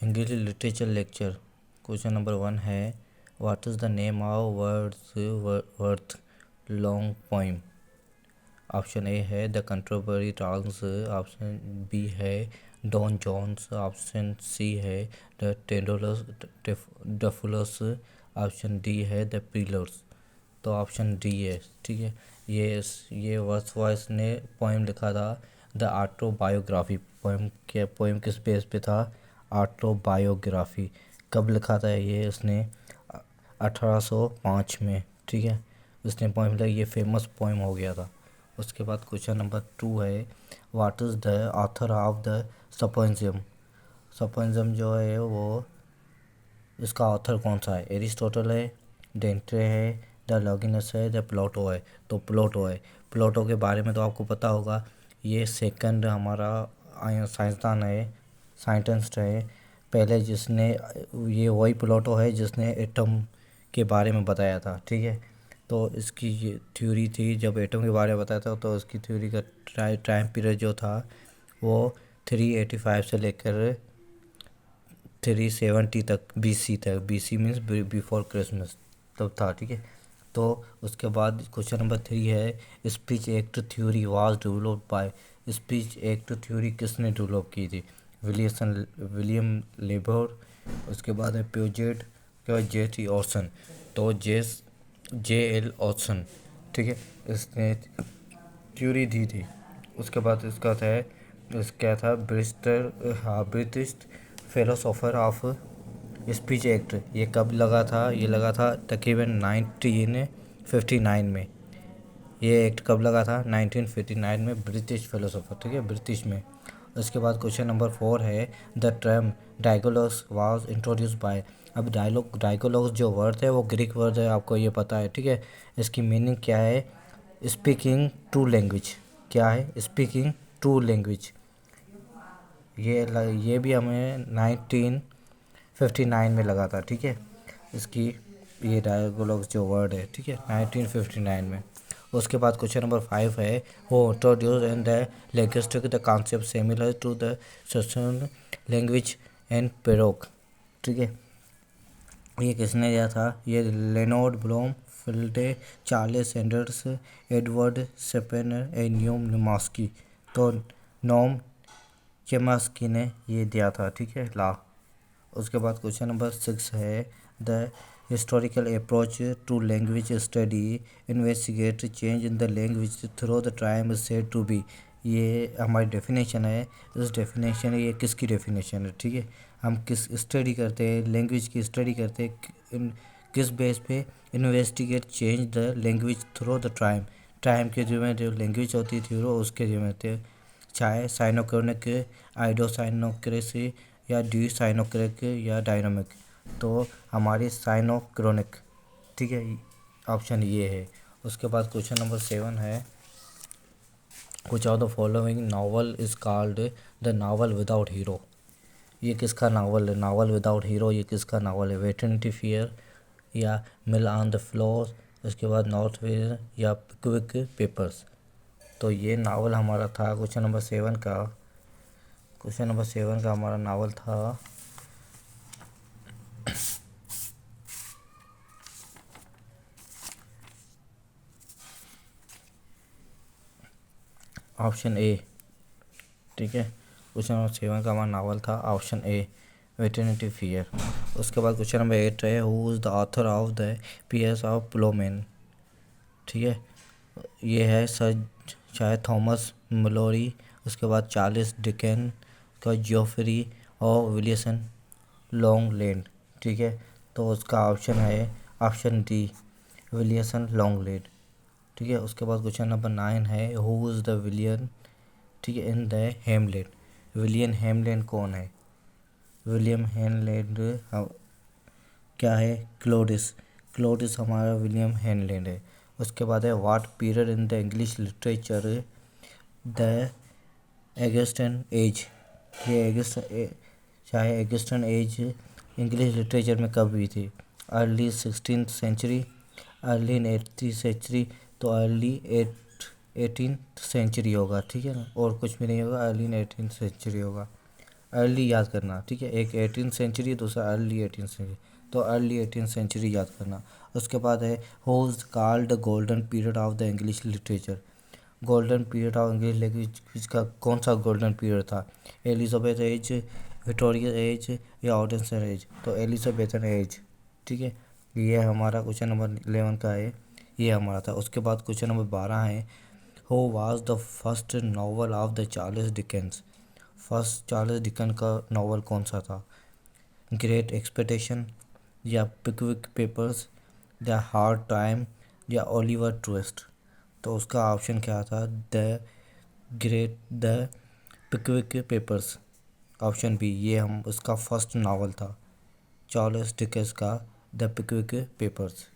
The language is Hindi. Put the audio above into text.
English literature lecture. Question number 1 है what is the name of worth long poem. Option A है द कंट्रोबरी टाउन्स, ऑप्शन बी है डॉन जॉन्स, ऑप्शन सी है द टेंडोलस डफुलस, ऑप्शन डी है द पिलर्स। तो ऑप्शन डी है, ठीक है। ये वर्ड्सवर्थ ने पोइम लिखा था द ऑटोबायोग्राफी। पोइम किस बेस पे था? ऑटोबायोग्राफी। कब लिखा था ये उसने? 1805 में, ठीक है। उसने पोइम लिखा, ये फेमस पोइम हो गया था। उसके बाद क्वेश्चन नंबर 2 है what is the author of the सपोइज्म। सपोइज्म जो है वो, इसका ऑथर कौन सा है? एरिस्टोटल है, डेंट्रे है, द लॉगिनस है, द प्लेटो है। तो प्लेटो है। प्लेटो के बारे में तो आपको पता होगा, ये सेकंड हमारा साइंसदान है, साइंटिस्ट है। पहले जिसने, ये वही प्लेटो है जिसने एटम के बारे में बताया था, ठीक है। तो इसकी ये थ्योरी थी, जब एटम के बारे में बताया था तो उसकी थ्योरी का टाइम पीरियड जो था वो 385 से लेकर 370 तक, BC तक। BC मीन्स बिफोर क्रिसमस तब था, ठीक है। तो उसके बाद क्वेश्चन नंबर 3 है speech act theory was developed by. Speech act theory किसने डेवलप की थी? William labour. उसके बाद है प्यूजेट, उसके बाद J.T. ऑर्सन। तो J.L. ऑर्सन, ठीक है, इसने थ्योरी दी थी। उसके बाद इसका था, क्या था, British philosopher of speech act. ये कब लगा था? ये लगा था तकरीबन 1959 में। ये एक्ट कब लगा था? 1959 में, ब्रिटिश फिलोसोफर, ठीक है, ब्रिटिश में। उसके बाद क्वेश्चन नंबर 4 है the term dialogues was introduced by. अब डायगोलॉग्स जो वर्ड है वो ग्रीक वर्ड है, आपको ये पता है, ठीक है। इसकी मीनिंग क्या है? Speaking two language. क्या है? Speaking two language. ये भी हमें 1959 में लगा था, ठीक है। इसकी, ये डायगोलॉग्स जो वर्ड है, ठीक है, 1959 में। उसके बाद क्वेश्चन नंबर 5 है वो introduced in the linguistic the concept similar to the Saussure language and parole, ठीक है। ये किसने दिया था? ये Leonard Bloomfield, Charles Sanders, Edward Sapir and Noam Chomsky. तो नोम चेमास्की ने ये दिया था, ठीक है, ला। उसके बाद क्वेश्चन नंबर 6 है the historical approach to language study investigate change in the language through the time said to be. ये हमारी डेफिनेशन है। इस डेफिनेशन, ये किसकी डेफिनेशन है, ठीक है। हम किस स्टडी करते हैं, लैंग्वेज की स्टडी करते हैं, किस बेस पे? Investigate change the language through the time के जो लैंग्वेज होती थी वो उसके जो चाहे साइनोक्रोनिक, आइडोसाइनोक्रेसी या डी साइनोक्रिक या डायनामिक। तो हमारी साइनोक्रोनिक, ठीक है, ऑप्शन ये है। उसके बाद क्वेश्चन नंबर 7 है कुछ of the following novel is called the novel without hero. ये किसका नावल है? नावल विदाउट हीरो, ये किसका नावल है? वेटरनिटी फेयर या मिल ऑन द फ्लोर, उसके बाद नॉर्थ वेयर या क्विक पेपर्स। तो ये नावल हमारा था क्वेश्चन नंबर 7 का। क्वेश्चन नंबर 7 का हमारा नावल था ऑप्शन ए, ठीक है। क्वेश्चन नंबर 7 का हमारा नावल था ऑप्शन ए, वेटरनिटी फियर। उसके बाद क्वेश्चन नंबर 8 है who is the author of the Piers of Plowman, ठीक है। ये है सर शायद थॉमस मलोरी। उसके बाद चार्ल्स डिकेन का जियोफ्री और विलियसन लॉन्गलैंड, ठीक है। तो उसका ऑप्शन है ऑप्शन डी, विलियसन लॉन्गलैंड, ठीक है। उसके बाद क्वेश्चन नंबर 9 है हु इज़ द विलियन, ठीक है, इन द हेमलेट। विलियम हेमलेट कौन है? विलियम हेमलेट क्या है? क्लोडिस हमारा विलियम हेमलेट है। उसके बाद है what period in the English literature the Augustan age. ये चाहे एगस्टन एज इंग्लिश लिटरेचर में कब हुई थी? Early 16th century, early 18th century. तो अर्ली 18th सेंचुरी होगा, ठीक है ना, और कुछ भी नहीं होगा, अर्ली 18th सेंचुरी होगा। अर्ली याद करना, ठीक है। एक 18th सेंचुरी, दूसरा अर्ली 18th सेंचुरी, तो अर्ली 18th सेंचुरी याद करना। उसके बाद है who's called the golden period of the English literature. Golden period of English language का कौन सा गोल्डन पीरियड था? एलिजाबेथ एज, विक्टोरिया एज, या ऑडेंसर एज? तो एलिजाबेथन एज, ठीक है। ये हमारा क्वेश्चन नंबर 11 का है, ये हमारा था। उसके बाद क्वेश्चन नंबर 12 है who was the first novel of the Charles Dickens. First Charles Dickens का नॉवल कौन सा था? ग्रेट एक्सपेक्टेशन, या पिकविक पेपर्स, या हार्ड टाइम, या ओलिवर ट्विस्ट? तो उसका ऑप्शन क्या था? The Pickwick Papers, option B. ये हम उसका फर्स्ट नावल था चार्ल्स डिकेंस का, द पिकविक पेपर्स।